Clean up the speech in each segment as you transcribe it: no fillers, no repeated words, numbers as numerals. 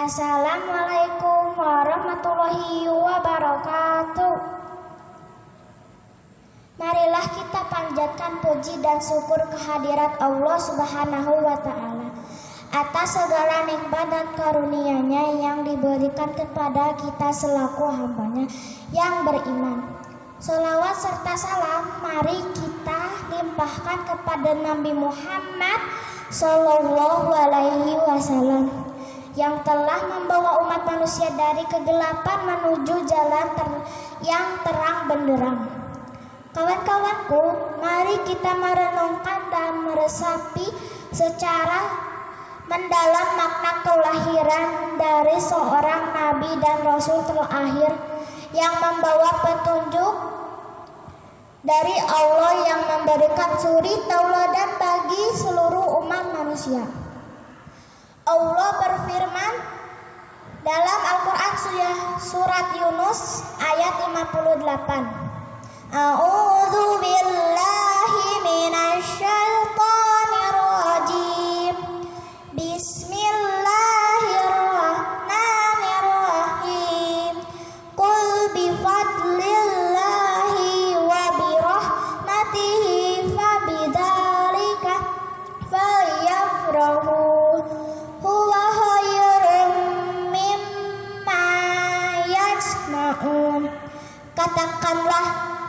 Assalamualaikum warahmatullahi wabarakatuh. Marilah kita panjatkan puji dan syukur kehadirat Allah Subhanahu wa Ta'ala atas segala nikmat dan karunia-Nya yang diberikan kepada kita selaku hamba-Nya yang beriman. Sholawat serta salam mari kita limpahkan kepada Nabi Muhammad Sallallahu Alaihi Wasallam yang telah membawa umat manusia dari kegelapan menuju jalan yang terang benderang. Kawan-kawanku, mari kita merenungkan dan meresapi secara mendalam makna kelahiran dari seorang nabi dan rasul terakhir yang membawa petunjuk dari Allah yang memberikan suri tauladan bagi seluruh umat manusia. Allah berfirman dalam Al-Quran surat Yunus ayat 58. A'udzu billahi minasy syaithanir rajim. Bismillahirrahmanirrahim. Qul bi fadlillahi wa bi rahmatihi fabidzalika falyafrahu huwa khairum mimma yajma'un. Katakanlah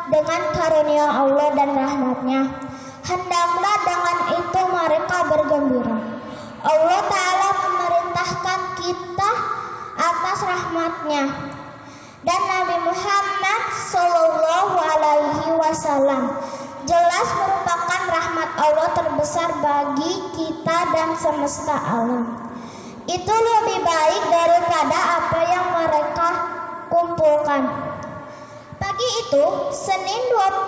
dengan karunia Allah dan rahmat-Nya, hendaklah dengan itu mereka bergembira. Allah Ta'ala memerintahkan kita atas rahmat-Nya, dan Nabi Muhammad Sallallahu Alaihi Wasallam jelas merupakan rahmat Allah terbesar bagi kita dan semesta alam. Itu lebih baik daripada apa yang mereka kumpulkan. Pagi itu, Senin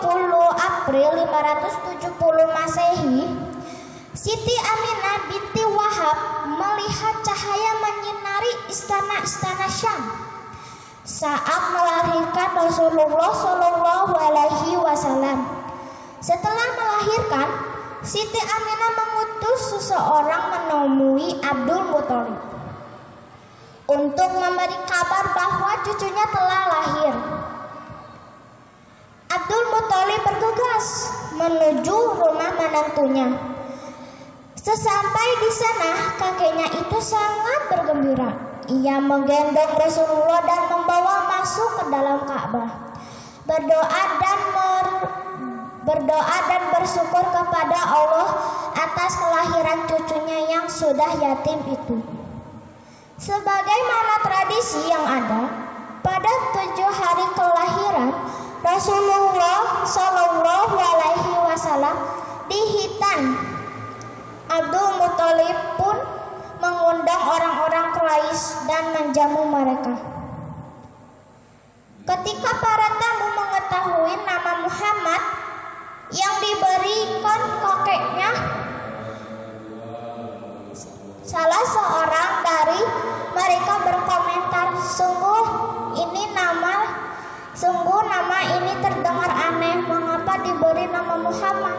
20 April 570 Masehi, Siti Aminah binti Wahab melihat cahaya menyinari istana-istana Syam saat melahirkan Rasulullah Shallallahu Alaihi Wasallam. Setelah melahirkan, Siti Aminah mengutus seseorang menemui Abdul Muthalib untuk memberi kabar bahwa cucunya telah lahir. Abdul Muthalib bergegas menuju rumah menantunya. Sesampai di sana, kakeknya itu sangat bergembira. Ia menggendong Rasulullah dan membawa masuk ke dalam Ka'bah. Berdoa dan bersyukur kepada Allah atas kelahiran cucunya yang sudah yatim itu. Sebagaimana tradisi yang ada, pada 7 hari kelahiran Rasulullah Shallallahu Alaihi Wasallam dihitan. Abdul Muthalib pun mengundang orang-orang Quraisy dan menjamu mereka. Ketika para tamu mengetahui nama Muhammad yang diberikan kakeknya, salah seorang dari mereka berkomentar, Sungguh nama ini terdengar aneh, mengapa diberi nama Muhammad?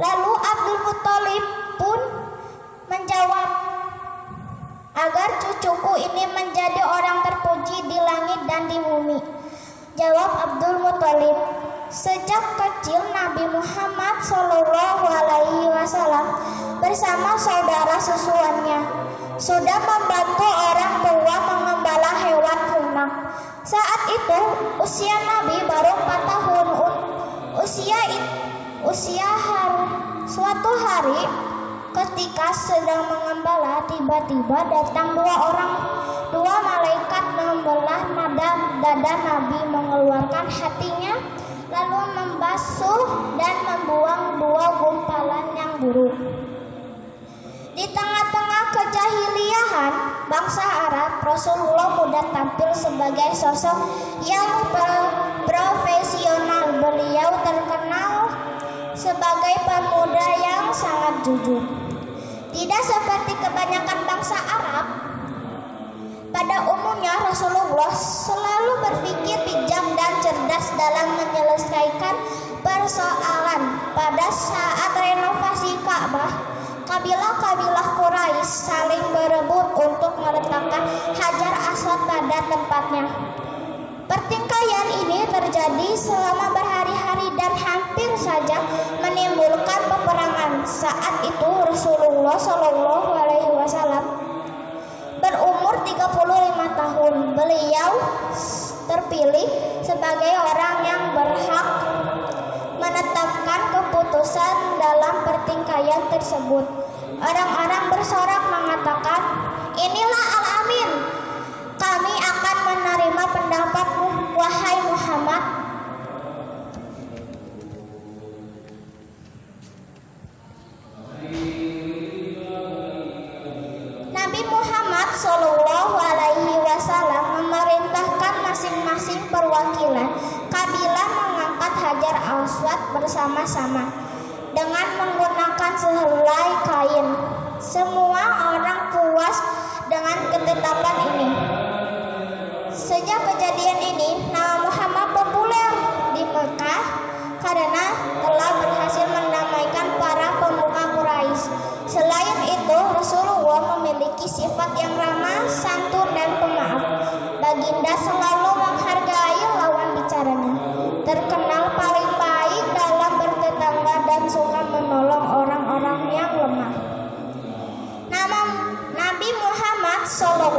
Lalu Abdul Muthalib pun menjawab, agar cucuku ini menjadi orang terpuji di langit dan di bumi. Jawab Abdul Muthalib, sejak kecil Nabi Muhammad Sallallahu Alaihi Wasallam bersama saudara susuannya sudah membantu orang tua mengembala hewan ternak. Saat itu usia Nabi baru 4 tahun. Suatu hari ketika sedang mengembala, tiba-tiba datang dua malaikat membelah dada Nabi, mengeluarkan hatinya, lalu membasuh dan membuang 2 gumpalan yang buruk. Di tengah-tengah kejahiliahan bangsa Arab, Rasulullah mudah tampil sebagai sosok yang profesional. Beliau terkenal sebagai pemuda yang sangat jujur. Tidak seperti kebanyakan bangsa Arab, pada umumnya Rasulullah selalu berpikir bijak dan cerdas dalam menyelesaikan persoalan. Pada saat renovasi Ka'bah Kabilah-kabilah Quraisy saling berebut untuk meletakkan Hajar Aswad pada tempatnya. Pertikaian ini terjadi selama berhari-hari dan hampir saja menimbulkan peperangan. Saat itu Rasulullah SAW berumur 35 tahun. Beliau terpilih sebagai orang yang berhak menetapkan keputusan dalam pertikaian tersebut. Orang-orang bersorak mengatakan, "Inilah Al-Amin. Kami akan menerima pendapatmu, wahai Muhammad." Nabi Muhammad SAW memerintahkan masing-masing perwakilan kabilah mengangkat Hajar Aswad bersama-sama dengan menggunakan sehelai kain. Semua orang puas dengan ketetapan ini. Sejak kejadian ini, nama Muhammad populer di Mekah karena telah berhasil mendamaikan para pemuka Quraisy. Selain itu, Rasulullah memiliki sifat yang ramah, santun, dan pemaaf. Baginda selalu menghargai lawan bicaranya, terkenal paling baik dalam bertetangga dan suka menolong orang-orang yang lemah. Nama Nabi Muhammad SAW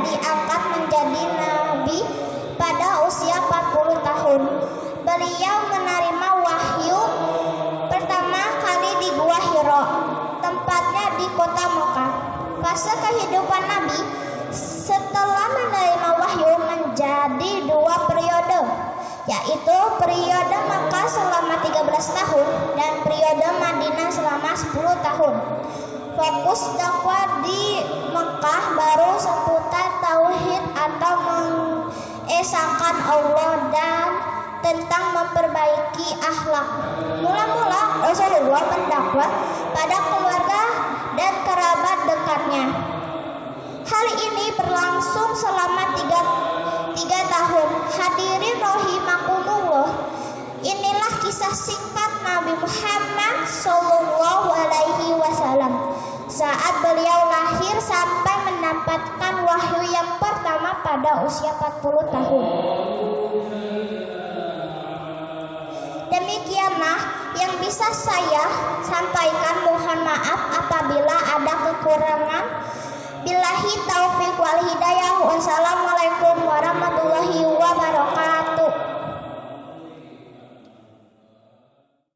diangkat menjadi nabi pada usia 40 tahun. Beliau menerima wahyu pertama kali di Gua Hira, tempatnya di kota Mekah. Fase kehidupan Nabi setelah menerima wahyu menjadi 2 periode, yaitu periode Mekah selama 13 tahun dan periode Madinah selama 10 tahun. Fokus dakwah di Mekah baru seputar tauhid atau mengesahkan Allah dan tentang memperbaiki akhlak. Mula-mula Rasulullah berdakwah pada keluarga dan kerabat dekatnya. Hal ini berlangsung selama 3 tahun. Hadirin rahimakumullah, inilah kisah singkat Nabi Muhammad SAW saat beliau lahir sampai mendapatkan wahyu yang pertama pada usia 40 tahun. Demikianlah yang bisa saya sampaikan. Mohon maaf apabila ada kekurangan. Billahi taufiq wal